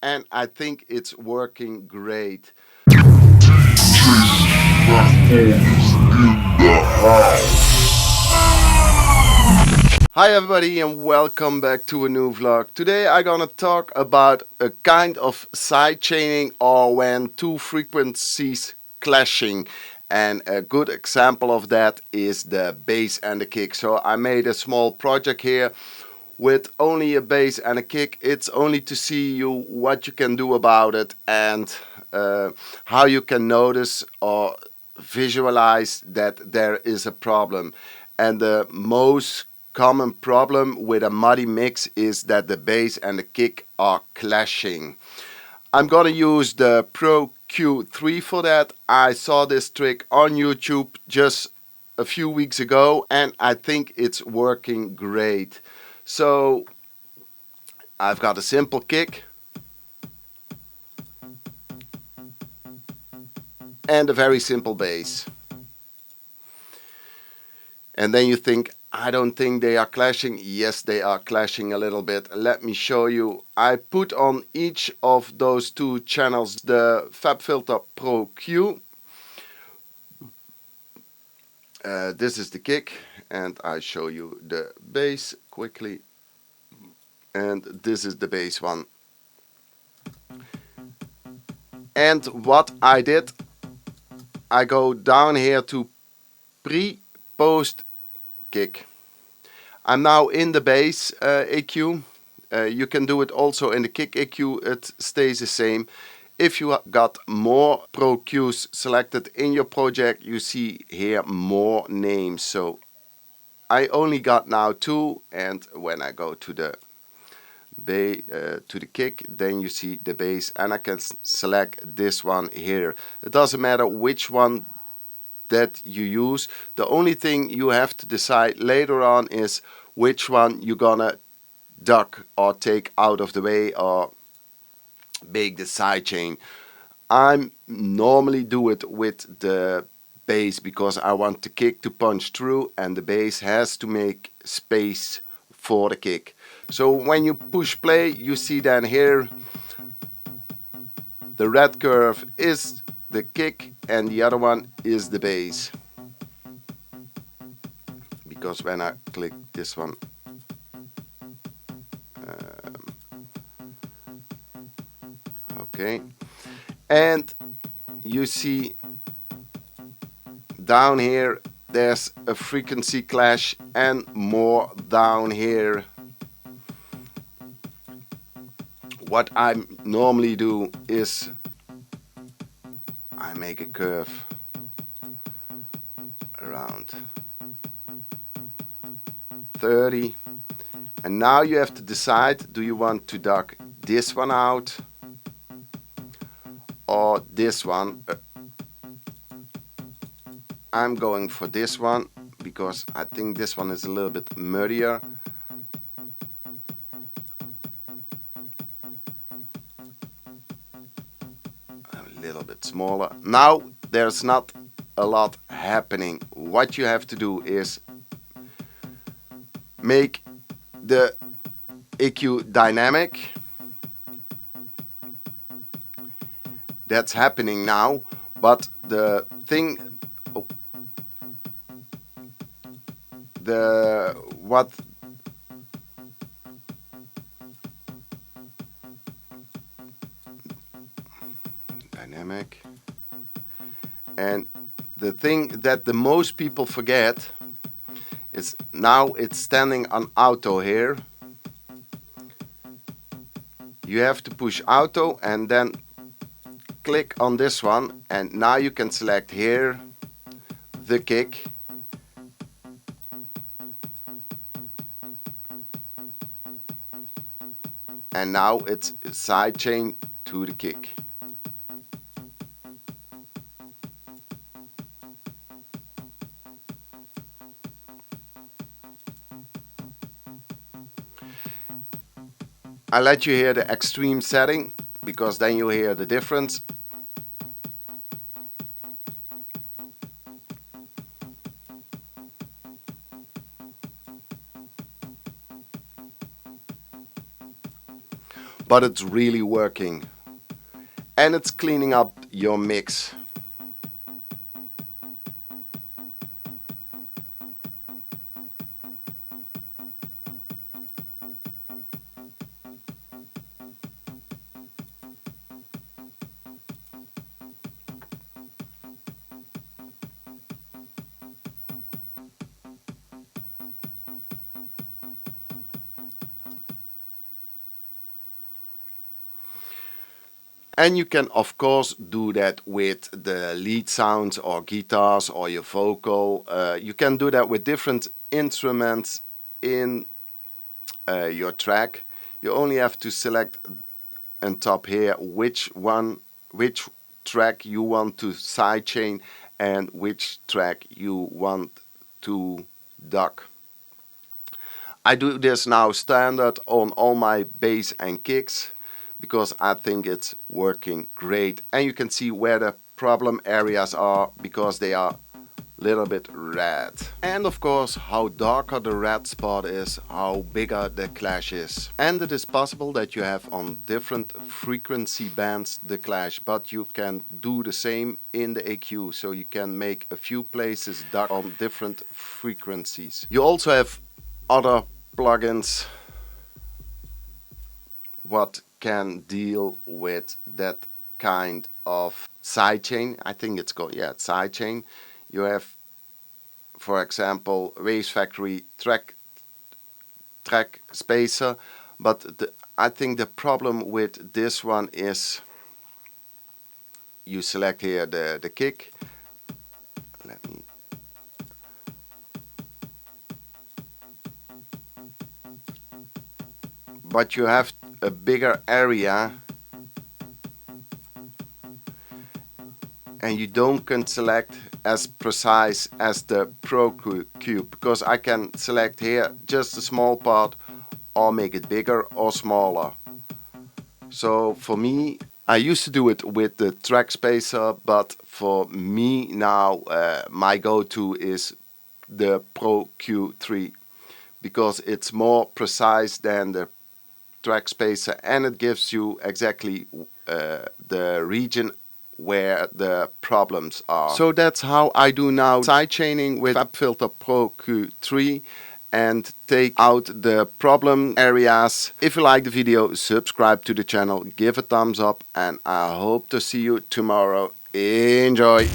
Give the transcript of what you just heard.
and I think it's working great. Hi everybody and welcome back to a new vlog. Today I'm gonna talk about a kind of side chaining, or when two frequencies clashing, and a good example of that is the bass and the kick. So I made a small project here with only a bass and a kick. It's only to see you what you can do about it, and how you can notice or visualize that there is a problem. And the most common problem with a Muddymix is that the bass and the kick are clashing. I'm gonna use the Pro Q3 for that. I saw this trick on YouTube just a few weeks ago and I think it's working great. So I've got a simple kick and a very simple bass. And then you think, I don't think they are clashing. Yes, they are clashing a little bit. Let me show you. I put on each of those two channels the FabFilter Pro Q. This is the kick, and I show you the bass quickly. And this is the bass one. And what I did, I go down here to pre, post, kick. I'm now in the bass EQ. You can do it also in the kick EQ, it stays the same. If you got more Pro Qs selected in your project, you see here more names. So I only got now two, and when I go to the kick, then you see the bass, and I can select this one here. It doesn't matter which one that you use. The only thing you have to decide later on is which one you're gonna duck or take out of the way or make the side chain. I normally do it with the bass because I want the kick to punch through and the bass has to make space for the kick. So when you push play, you see then here the red curve is the kick and the other one is the bass. Because when I click this one, okay, and you see down here there's a frequency clash, and more down here. What I normally do is I make a curve around 30, and now you have to decide, do you want to duck this one out or this one? I'm going for this one because I think this one is a little bit muddier. A little bit smaller. Now there's not a lot happening. What you have to do is make the EQ dynamic. That's happening now, but the thing, what dynamic, and the thing that the most people forget is now it's standing on auto here. You have to push auto and then click on this one, and now you can select here the kick. And now it's side chain to the kick. I let you hear the extreme setting because then you hear the difference. but it's really working. And it's cleaning up your mix. And you can of course do that with the lead sounds or guitars or your vocal. You can do that with different instruments in your track. You only have to select on top here which track you want to sidechain and which track you want to duck. I do this now standard on all my bass and kicks, because I think it's working great. And you can see where the problem areas are, because they are a little bit red. And of course, how darker the red spot is, how bigger the clash is. And it is possible that you have on different frequency bands the clash, but you can do the same in the EQ, so you can make a few places dark on different frequencies. You also have other plugins what can deal with that kind of sidechain. I think it's called, yeah, sidechain. You have, for example, Waves Factory track spacer, but I think the problem with this one is you select here the kick. Let me but you have a bigger area and you don't can select as precise as the Pro Q, because I can select here just a small part or make it bigger or smaller. So for me, I used to do it with the track spacer, but for me now my go-to is the Pro Q3, because it's more precise than the track spacer and it gives you exactly the region where the problems are. So that's how I do now sidechaining with FabFilter Pro Q3 and take out the problem areas. If you like the video, subscribe to the channel, give a thumbs up, and I hope to see you tomorrow. Enjoy!